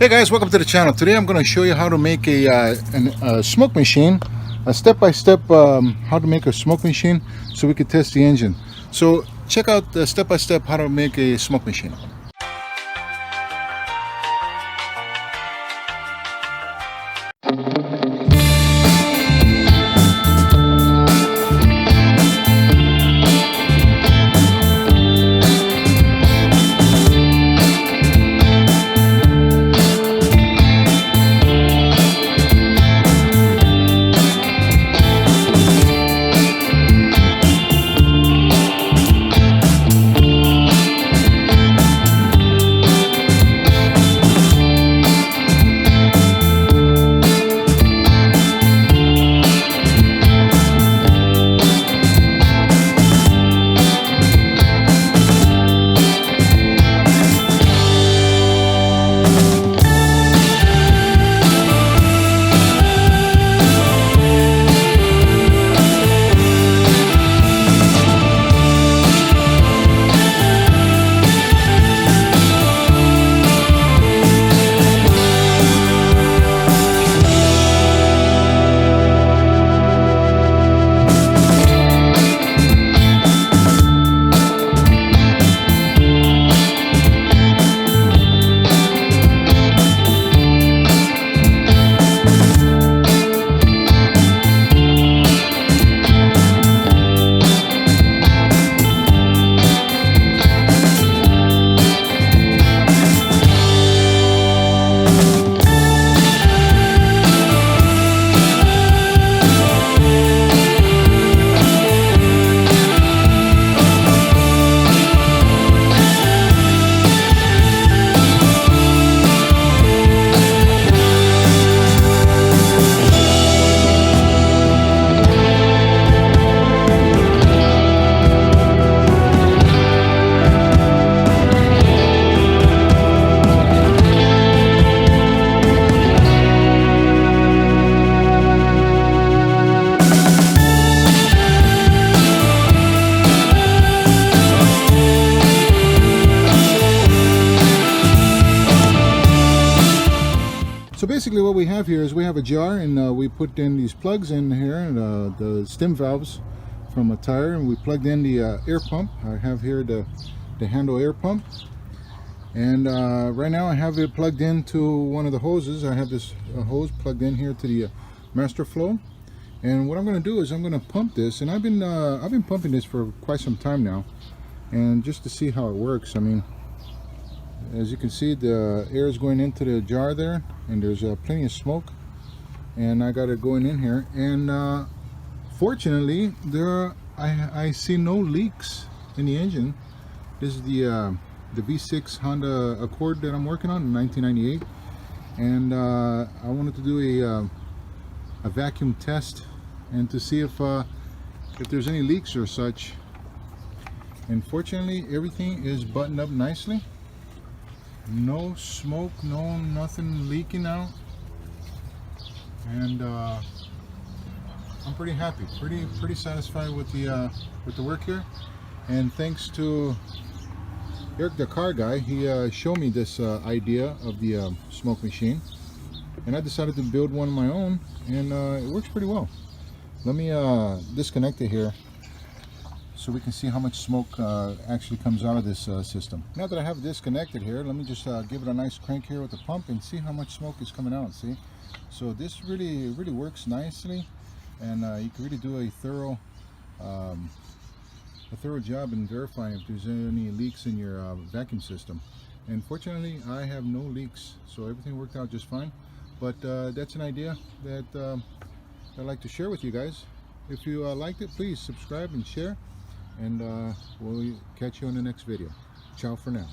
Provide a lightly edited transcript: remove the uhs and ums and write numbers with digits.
Hey guys, welcome to the channel. Today I'm going to show you how to make a smoke machine, a step-by-step how to make a smoke machine so we can test the engine. So check out the step-by-step how to make a smoke machine. So basically what we have here is we have a jar, and we put in these plugs in here, and the stem valves from a tire, and we plugged in the air pump. I have here the handle air pump, and right now I have it plugged into one of the hoses. I have this hose plugged in here to the master flow, and what I'm going to do is I'm going to pump this, and I've been pumping this for quite some time now, and just to see how it works. I mean, as you can see, the air is going into the jar there, and there's plenty of smoke, and I got it going in here, and fortunately I see no leaks in the engine. This is the V6 Honda Accord that I'm working on in 1998, and I wanted to do a vacuum test and to see if there's any leaks or such, and fortunately everything is buttoned up nicely. No smoke, nothing leaking out, and I'm pretty happy, pretty satisfied with the work here. And thanks to Eric, the car guy, he showed me this idea of the smoke machine, and I decided to build one of my own, and it works pretty well. Let me disconnect it here so we can see how much smoke actually comes out of this system. Now that I have it disconnected here, let me just give it a nice crank here with the pump and see how much smoke is coming out. See, so this really works nicely, and you can really do a thorough job in verifying if there's any leaks in your vacuum system. And fortunately I have no leaks, so everything worked out just fine. But that's an idea that I'd like to share with you guys. If you liked it, please subscribe and share, and we'll catch you in the next video. Ciao for now.